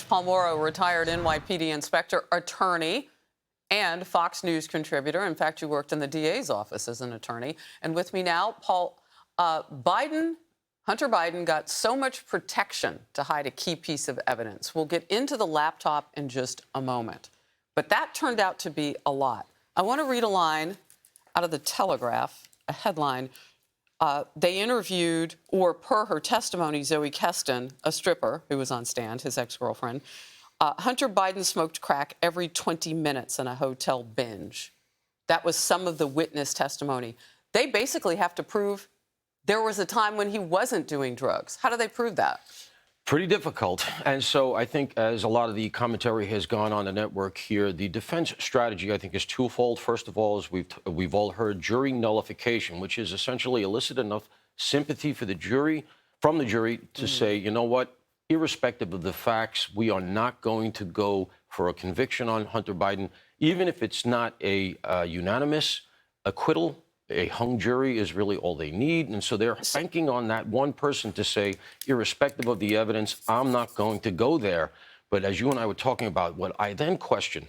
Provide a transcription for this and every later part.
Paul Mauro, retired NYPD inspector, attorney, and Fox News contributor. In fact, you worked in the DA's office as an attorney. And with me now, Paul, Hunter Biden got so much protection to hide a key piece of evidence. We'll get into the laptop in just a moment. But that turned out to be a lot. I want to read a line out of the Telegraph, a headline. They interviewed, or per her testimony, Zoe Keston, a stripper who was on stand, his ex-girlfriend. Hunter Biden smoked crack every 20 minutes in a hotel binge. That was some of the witness testimony. They basically have to prove there was a time when he wasn't doing drugs. How do they prove that? Pretty difficult. And so I think, as a lot of the commentary has gone on the network here, the defense strategy, I think, is twofold. First of all, as we've all heard, jury nullification, which is essentially elicit enough sympathy for the jury, from the jury, to say, you know what, irrespective of the facts, we are not going to go for a conviction on Hunter Biden, even if it's not a unanimous acquittal. A hung jury is really all they need. And so they're banking on that one person to say, irrespective of the evidence, I'm not going to go there. But as you and I were talking about, what I then question,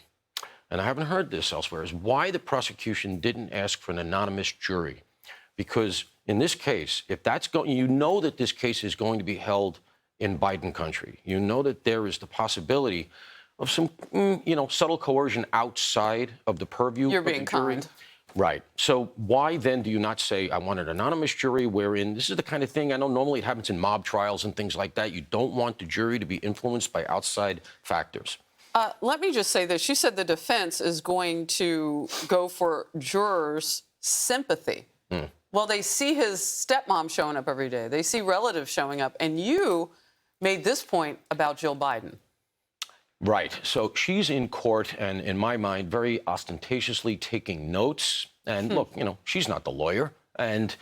and I haven't heard this elsewhere, is why the prosecution didn't ask for an anonymous jury. Because in this case, if that's going, you know that this case is going to be held in Biden country. You know that there is the possibility of some, subtle coercion outside of the purview You're of the being jury. kind. Right. So why then do you not say, I want an anonymous jury, wherein this is the kind of thing, I know normally it happens in mob trials and things like that. You don't want the jury to be influenced by outside factors. Let me just say this. You said the defense is going to go for jurors' sympathy. Well, they see his stepmom showing up every day. They see relatives showing up. And you made this point about Jill Biden. Right. So she's in court and, in my mind, very ostentatiously taking notes. And look, she's not the lawyer. And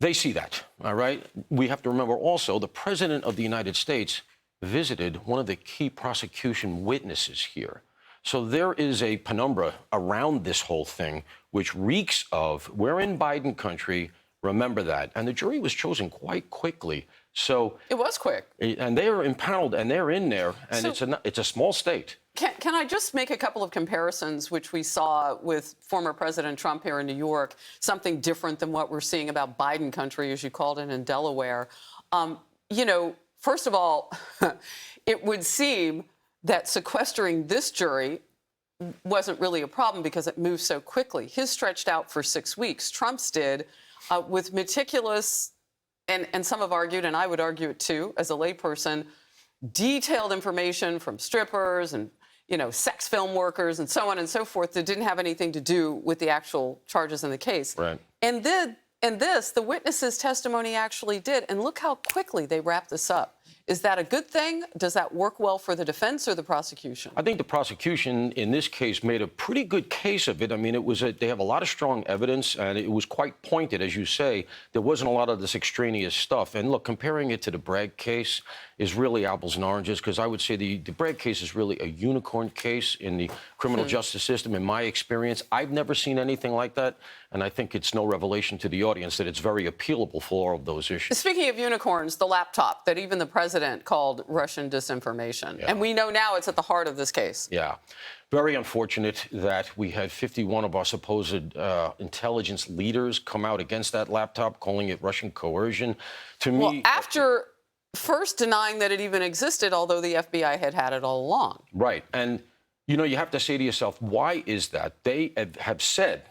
they see that. All right. We have to remember also the president of the United States visited one of the key prosecution witnesses here. So there is a penumbra around this whole thing, which reeks of, we're in Biden country. Remember that. And the jury was chosen quite quickly. So it was quick. And they are impaneled and they're in there. And so, it's a small state. Can I just make a couple of comparisons, which we saw with former President Trump here in New York, something different than what we're seeing about Biden country, as you called it, in Delaware. First of all, it would seem that sequestering this jury wasn't really a problem because it moved so quickly. His stretched out for 6 weeks. Trump's did with meticulous, and some have argued, and I would argue it too, as a layperson, detailed information from strippers and, sex film workers and so on and so forth that didn't have anything to do with the actual charges in the case. Right. And the witness's testimony actually did. And look how quickly they wrapped this up. Is that a good thing? Does that work well for the defense or the prosecution? I think the prosecution in this case made a pretty good case of it. I mean, they have a lot of strong evidence, and it was quite pointed, as you say. There wasn't a lot of this extraneous stuff. And look, comparing it to the Bragg case is really apples and oranges, because I would say the Bragg case is really a unicorn case in the criminal justice system. In my experience, I've never seen anything like that. And I think it's no revelation to the audience that it's very appealable for all of those issues. Speaking of unicorns, the laptop that even the president called Russian disinformation. Yeah. And we know now it's at the heart of this case. Yeah. Very unfortunate that we had 51 of our supposed intelligence leaders come out against that laptop, calling it Russian coercion. To me, after first denying that it even existed, although the FBI had it all along. Right. And you have to say to yourself, why is that? They have said,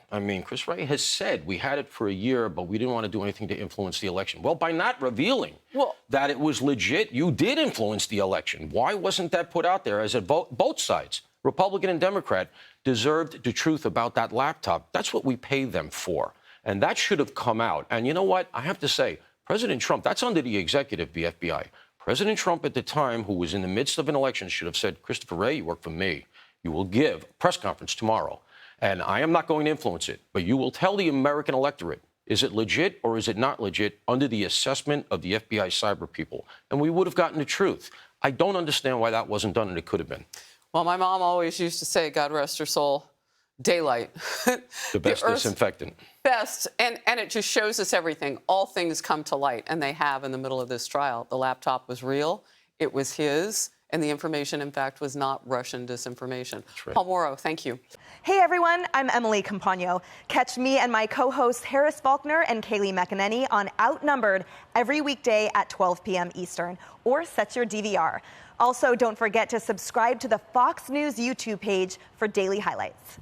Chris Wray has said, we had it for a year, but we didn't want to do anything to influence the election. Well, by not revealing that it was legit, you did influence the election. Why wasn't that put out there? As both sides, Republican and Democrat, deserved the truth about that laptop. That's what we pay them for. And that should have come out. And you know what? I have to say, President Trump, that's under the executive, the FBI. President Trump at the time, who was in the midst of an election, should have said, Christopher Wray, you work for me. You will give a press conference tomorrow, and I am not going to influence it, but you will tell the American electorate, is it legit or is it not legit under the assessment of the FBI cyber people? And we would have gotten the truth. I don't understand why that wasn't done, and it could have been. Well, my mom always used to say, God rest her soul, daylight. The best disinfectant. Best, and it just shows us everything. All things come to light, and they have in the middle of this trial. The laptop was real. It was his. and the information, in fact, was not Russian disinformation. Right. Paul Mauro, thank you. Hey everyone, I'm Emily Campagno. Catch me and my co-hosts Harris Faulkner and Kaylee McEnany on Outnumbered every weekday at 12 p.m. Eastern, or set your DVR. Also, don't forget to subscribe to the Fox News YouTube page for daily highlights.